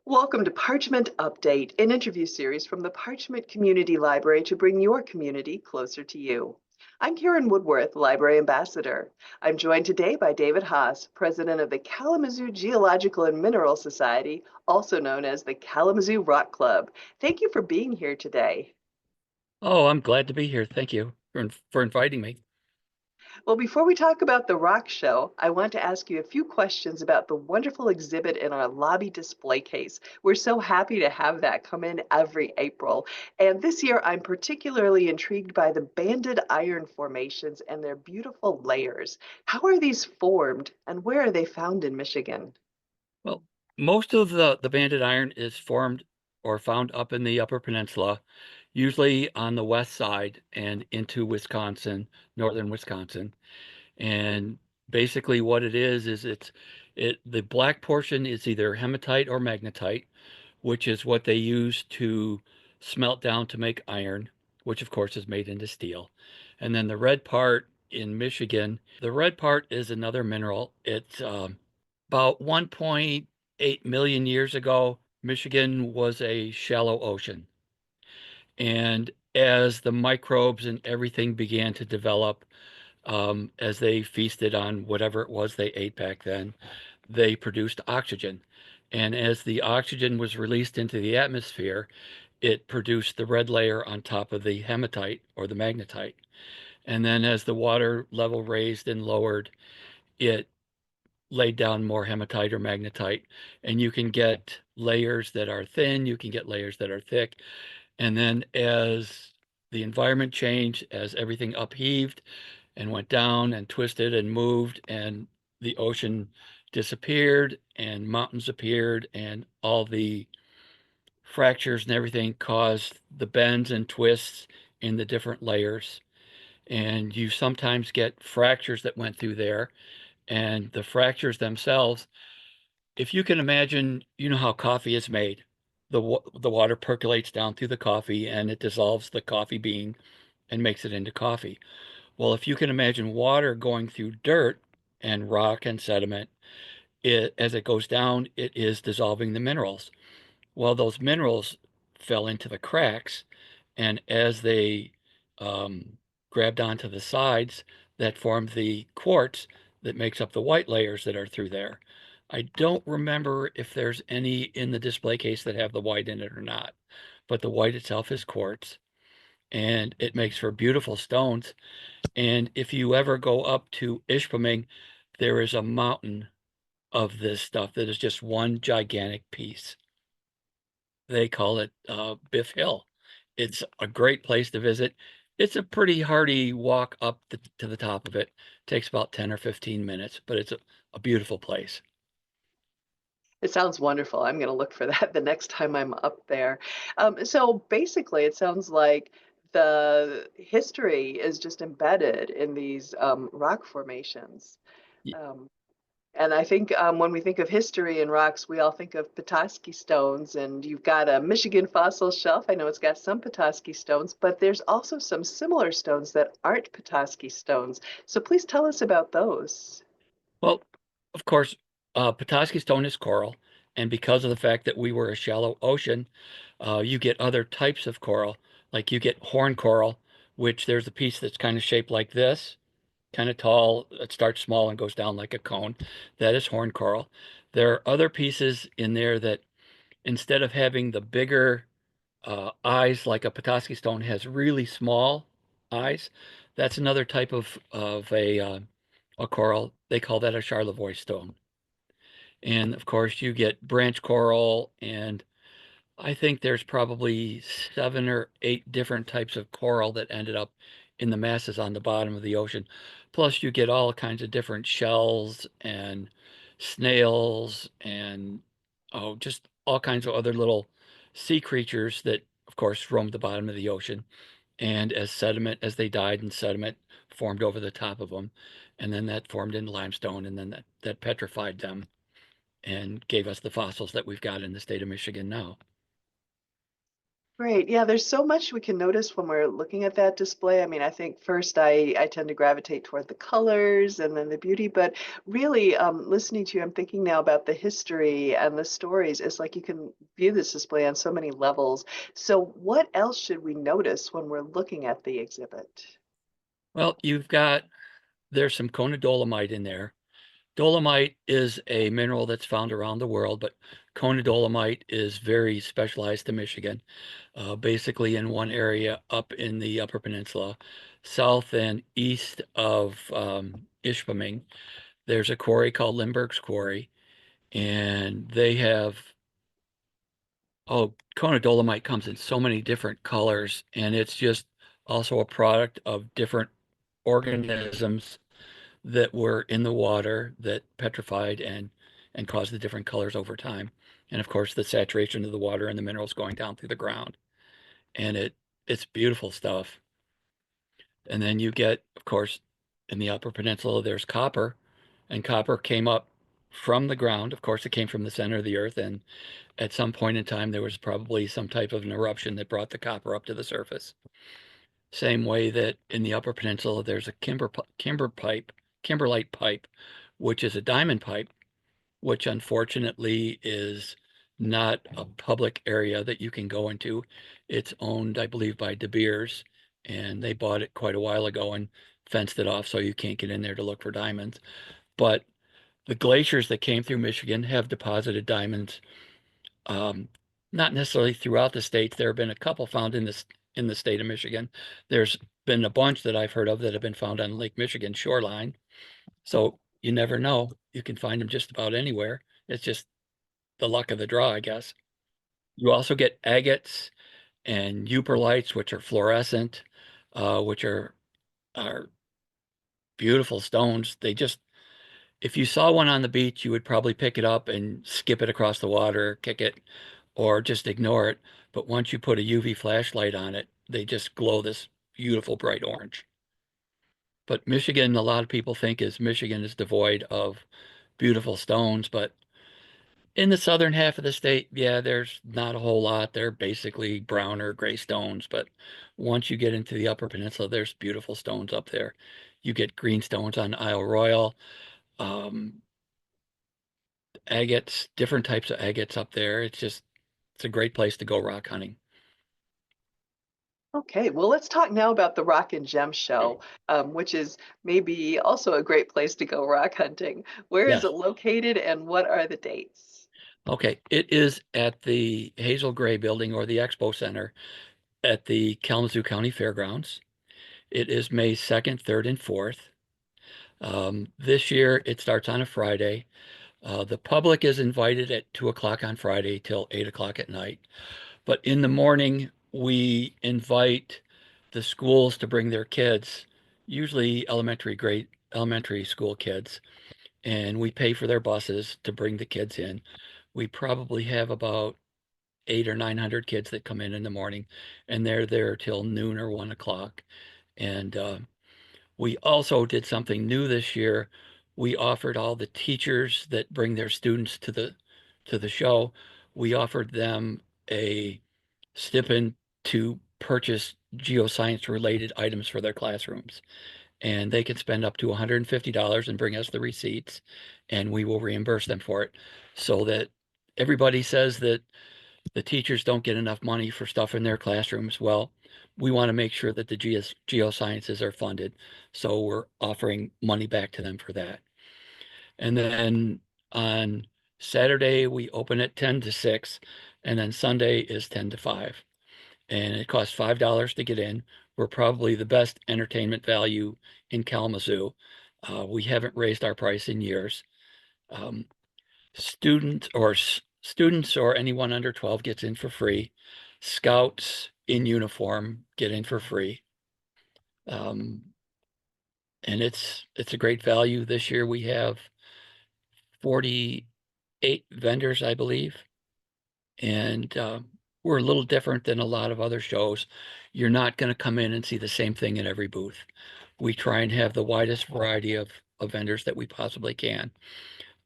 Welcome to Parchment Update, an interview series from the Parchment Community Library to bring your community closer to you. I'm Karen Woodworth, Library Ambassador. I'm joined today by David Haas, President of the Kalamazoo Geological and Mineral Society, also known as the Kalamazoo Rock Club. Thank you for being here today. Oh, I'm glad to be here. Thank you for inviting me. Well, before we talk about the rock show, I want to ask you a few questions about the wonderful exhibit in our lobby display case. We're so happy to have that come in every April. And this year, I'm particularly intrigued by the banded iron formations and their beautiful layers. How are these formed and where are they found in Michigan? Well, most of the banded iron is formed or found up in the Upper Peninsula, usually on the west side and into Wisconsin, northern Wisconsin. And basically what it is the black portion is either hematite or magnetite, which is what they use to smelt down to make iron, which of course is made into steel. And then the red part in Michigan, the red part is another mineral. It's about 1.8 million years ago, Michigan was a shallow ocean. And as the microbes and everything began to develop, as they feasted on whatever it was they ate back then, they produced oxygen. And as the oxygen was released into the atmosphere, it produced the red layer on top of the hematite or the magnetite. And then as the water level raised and lowered, it laid down more hematite or magnetite. And you can get layers that are thin, you can get layers that are thick. And then as the environment changed, as everything upheaved and went down and twisted and moved, and the ocean disappeared and mountains appeared, and all the fractures and everything caused the bends and twists in the different layers. And you sometimes get fractures that went through there, and the fractures themselves, if you can imagine, you know how coffee is made. The water percolates down through the coffee and it dissolves the coffee bean and makes it into coffee. Well, if you can imagine water going through dirt and rock and sediment, as it goes down, it is dissolving the minerals. Well, those minerals fell into the cracks, and as they um, grabbed onto the sides, that formed the quartz that makes up the white layers that are through there. I don't remember if there's any in the display case that have the white in it or not, but the white itself is quartz, and it makes for beautiful stones. And if you ever go up to Ishpeming, there is a mountain of this stuff that is just one gigantic piece. They call it Biff Hill. It's a great place to visit. It's a pretty hardy walk up to the top of it. Takes about 10 or 15 minutes, but it's a beautiful place. It sounds wonderful. I'm going to look for that the next time I'm up there. So basically, it sounds like the history is just embedded in these rock formations. Y- Um, and I think when we think of history and rocks, we all think of Petoskey stones. And you've got a Michigan fossil shelf. I know it's got some Petoskey stones, but there's also some similar stones that aren't Petoskey stones. So please tell us about those. Well, of course, Petoskey stone is coral, and because of the fact that we were a shallow ocean, you get other types of coral. Like you get horn coral, which there's a piece that's kind of shaped like this, kind of tall. It starts small and goes down like a cone. That is horn coral. There are other pieces in there that instead of having the bigger eyes like a Petoskey stone has really small eyes. That's another type of a coral. They call that a Charlevoix stone. And of course, you get branch coral, and I think there's probably 7 or 8 different types of coral that ended up in the masses on the bottom of the ocean. Plus, you get all kinds of different shells and snails and just all kinds of other little sea creatures that, of course, roamed the bottom of the ocean. And as they died, and sediment formed over the top of them, and then that formed into limestone, and then that petrified them and gave us the fossils that we've got in the state of Michigan now. Great. Yeah, there's so much we can notice when we're looking at that display. I mean, I think first I tend to gravitate toward the colors and then the beauty, but really listening to you, I'm thinking now about the history and the stories. It's like you can view this display on so many levels. So what else should we notice when we're looking at the exhibit? Well, there's some conodolomite in there. Dolomite is a mineral that's found around the world, but conodolomite is very specialized to Michigan, basically in one area up in the Upper Peninsula, south and east of Ishpeming. There's a quarry called Lindbergh's Quarry, and conodolomite comes in so many different colors, and it's just also a product of different organisms that were in the water that petrified and caused the different colors over time. And of course, the saturation of the water and the minerals going down through the ground. And it's beautiful stuff. And then you get, of course, in the Upper Peninsula, there's copper, and copper came up from the ground. Of course, it came from the center of the earth, and at some point in time, there was probably some type of an eruption that brought the copper up to the surface. Same way that in the Upper Peninsula, there's a kimberlite pipe, which is a diamond pipe, which unfortunately is not a public area that you can go into. It's owned, I believe, by De Beers, and they bought it quite a while ago and fenced it off so you can't get in there to look for diamonds. But the glaciers that came through Michigan have deposited diamonds, um, not necessarily throughout the states. There have been a couple found in the state of Michigan. There's been a bunch that I've heard of that have been found on Lake Michigan shoreline. So you never know. You can find them just about anywhere. It's just the luck of the draw, I guess. You also get agates and euperlites, which are fluorescent, which are beautiful stones. If you saw one on the beach, you would probably pick it up and skip it across the water, kick it, or just ignore it. But once you put a UV flashlight on it, they just glow this beautiful bright orange. But Michigan, a lot of people think Michigan is devoid of beautiful stones, but in the southern half of the state, yeah, there's not a whole lot. They're basically brown or gray stones, but once you get into the Upper Peninsula, there's beautiful stones up there. You get green stones on Isle Royale, um, agates, different types of agates up there. It's a great place to go rock hunting. Okay, well, let's talk now about the Rock and Gem Show, which is maybe also a great place to go rock hunting. Where is Yes. it located and what are the dates? Okay. It is at the Hazel Gray Building or the Expo Center at the Kalamazoo County Fairgrounds. It is May 2nd, 3rd, and 4th. This year it starts on a Friday. The public is invited at 2 o'clock on Friday till 8 o'clock at night. But in the morning, we invite the schools to bring their kids, usually elementary school kids, and we pay for their buses to bring the kids in. We probably have about 800 or 900 kids that come in the morning, and they're there till noon or 1 o'clock. And we also did something new this year. We offered all the teachers that bring their students to the show, we offered them a stipend to purchase geoscience related items for their classrooms. And they can spend up to $150 and bring us the receipts, and we will reimburse them for it. So that everybody says that the teachers don't get enough money for stuff in their classrooms. Well, we want to make sure that the geosciences are funded. So we're offering money back to them for that. And then on Saturday, we open at 10 to 6, and then Sunday is 10 to 5. And it costs $5 to get in. We're probably the best entertainment value in Kalamazoo. We haven't raised our price in years. Um, students or anyone under 12 gets in for free. Scouts in uniform get in for free. Um, and it's a great value. This year we have 48 vendors, I believe. And we're a little different than a lot of other shows. You're not going to come in and see the same thing in every booth. We try and have the widest variety of vendors that we possibly can.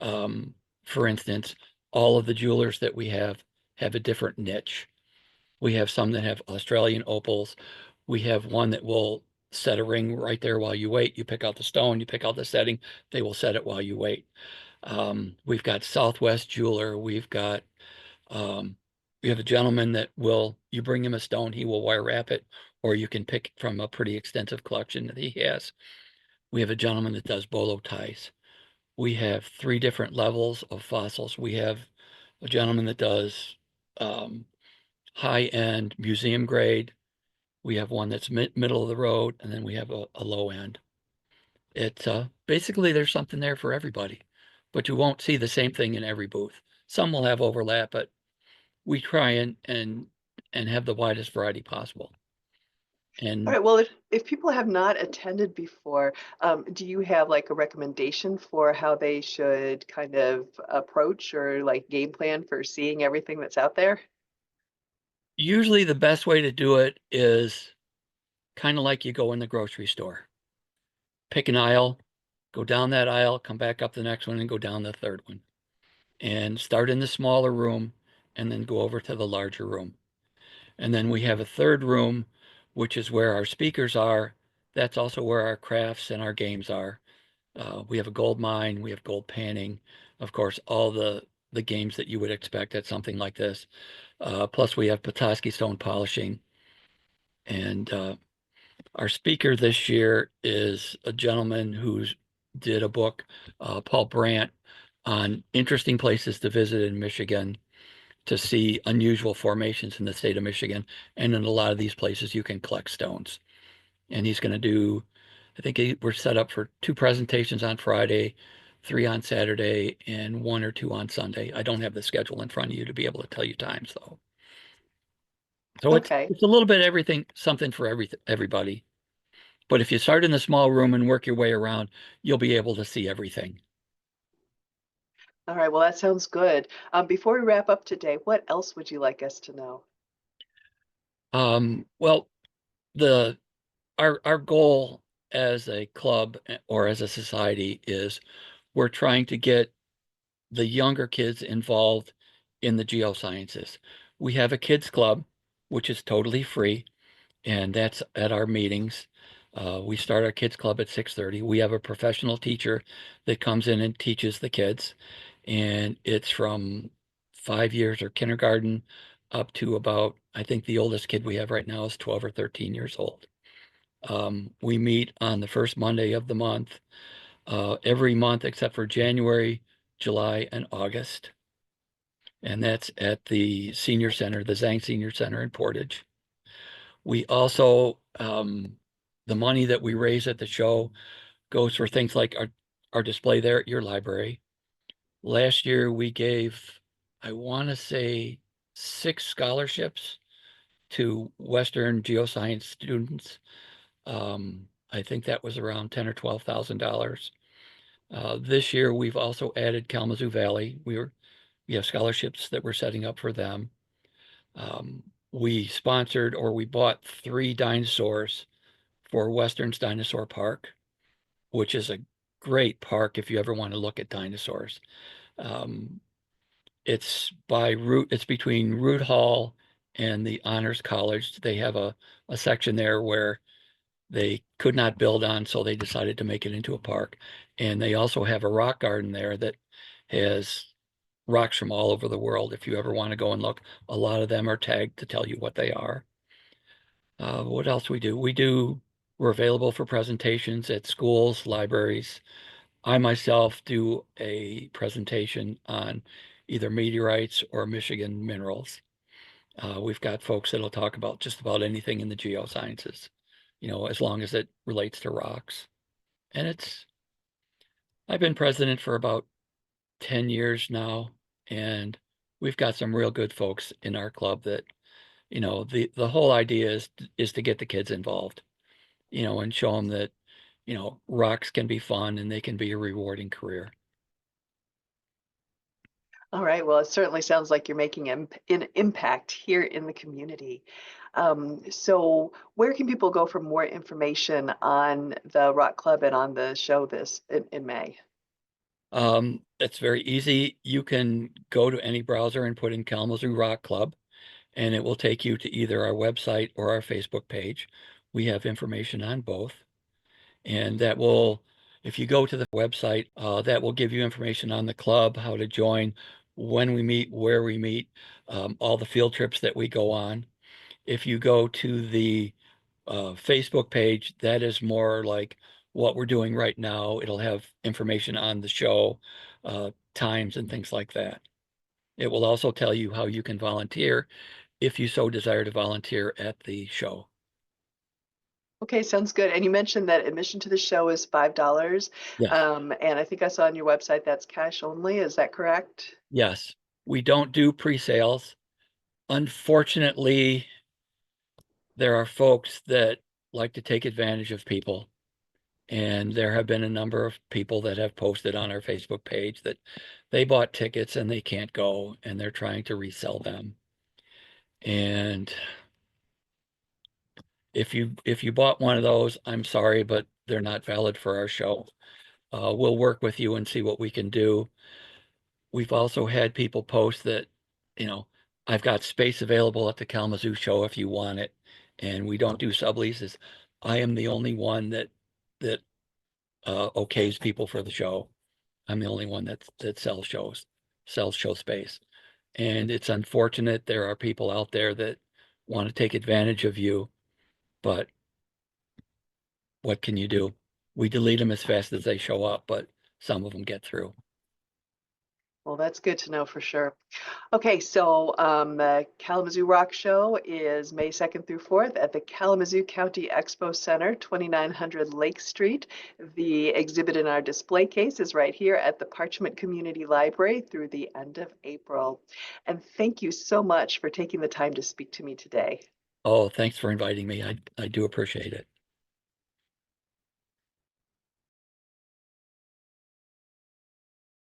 Um, for instance, all of the jewelers that we have a different niche. We have some that have Australian opals. We have one that will set a ring right there while you wait. You pick out the stone, you pick out the setting, they will set it while you wait. We've got Southwest Jeweler. Um, we have a gentleman that will, you bring him a stone, he will wire wrap it, or you can pick from a pretty extensive collection that he has. We have a gentleman that does bolo ties. We have three different levels of fossils. We have a gentleman that does um, high-end museum grade. We have one that's middle of the road, and then we have a low end. It's basically there's something there for everybody, but you won't see the same thing in every booth. Some will have overlap, but we try and have the widest variety possible. All And right, well, if people have not attended before, do you have like a recommendation for how they should kind of approach or like game plan for seeing everything that's out there? usually the best way to do it is kind of like you go in the grocery store. Pick an aisle, go down that aisle, come back up the next one, and go down the third one. And start in the smaller room and then go over to the larger room. And then we have a third room, which is where our speakers are. That's also where our crafts and our games are. We have a gold mine, we have gold panning, of course, all the games that you would expect at something like this. Plus, we have Petoskey stone polishing. And our speaker this year is a gentleman who's did a book, Paul Brandt, on interesting places to visit in Michigan to see unusual formations in the state of Michigan. And in a lot of these places, you can collect stones. And he's going to do, I think we're set up for two presentations on Friday, three on Saturday, and one or two on Sunday. I don't have the schedule in front of you to be able to tell you times though. So Okay. it's a little bit everything, something for everybody. But if you start in the small room and work your way around, you'll be able to see everything. All right, well, that sounds good. Before we wrap up today, what else would you like us to know? Well, the our goal as a club or as a society is we're trying to get the younger kids involved in the geosciences. We have a kids club, which is totally free, and that's at our meetings. We start our kids club at 6:30. We have a professional teacher that comes in and teaches the kids, and it's from 5 years or kindergarten up to about, I think the oldest kid we have right now is 12 or 13 years old. We meet on the first Monday of the month, every month except for January, July, and August. And that's at the senior center, the Zhang Senior Center in Portage. We also, the money that we raise at the show goes for things like our display there at your library. Last year we gave, I want to say, 6 scholarships to Western geoscience students. I think that was around 10 or $12,000. This year we've also added Kalamazoo Valley. We have scholarships that we're setting up for them. We sponsored or we bought 3 dinosaurs for Western's Dinosaur Park, which is a great park if you ever want to look at dinosaurs. Um, it's between Root Hall and the Honors College. They have a section there where they could not build on, so they decided to make it into a park. And they also have a rock garden there that has rocks from all over the world. If you ever want to go and look, a lot of them are tagged to tell you what they are. What else we do? We're available for presentations at schools, libraries. I myself do a presentation on either meteorites or Michigan minerals. We've got folks that'll talk about just about anything in the geosciences, as long as it relates to rocks. And I've been president for about 10 years now, and we've got some real good folks in our club that, the whole idea is to get the kids involved, and show them that, rocks can be fun and they can be a rewarding career. All right, well, it certainly sounds like you're making an impact here in the community. So where can people go for more information on the Rock Club and on the show this in May? It's very easy. You can go to any browser and put in Kalamazoo Rock Club, and it will take you to either our website or our Facebook page. We have information on both. And that will, if you go to the website, that will give you information on the club, how to join, when we meet, where we meet, all the field trips that we go on. If you go to the Facebook page, that is more like what we're doing right now. It'll have information on the show, times and things like that. It will also tell you how you can volunteer if you so desire to volunteer at the show. Okay, sounds good. And you mentioned that admission to the show is $5. Yes, And I think I saw on your website that's cash only. Is that correct? yes. We don't do pre-sales. Unfortunately, there are folks that like to take advantage of people. And there have been a number of people that have posted on our Facebook page that they bought tickets and they can't go and they're trying to resell them. And if you bought one of those, I'm sorry, but they're not valid for our show. We'll work with you and see what we can do. We've also had people post that, you know, I've got space available at the Kalamazoo show if you want it. And we don't do subleases. I am the only one that okays people for the show. I'm the only one that sells show space. And it's unfortunate there are people out there that want to take advantage of you, but what can you do? We delete them as fast as they show up, but some of them get through. Well, that's good to know for sure. Okay, so the Kalamazoo Rock Show is May 2nd through 4th at the Kalamazoo County Expo Center, 2900 Lake Street. The exhibit in our display case is right here at the Parchment Community Library through the end of April. And thank you so much for taking the time to speak to me today. Oh, thanks for inviting me. I do appreciate it.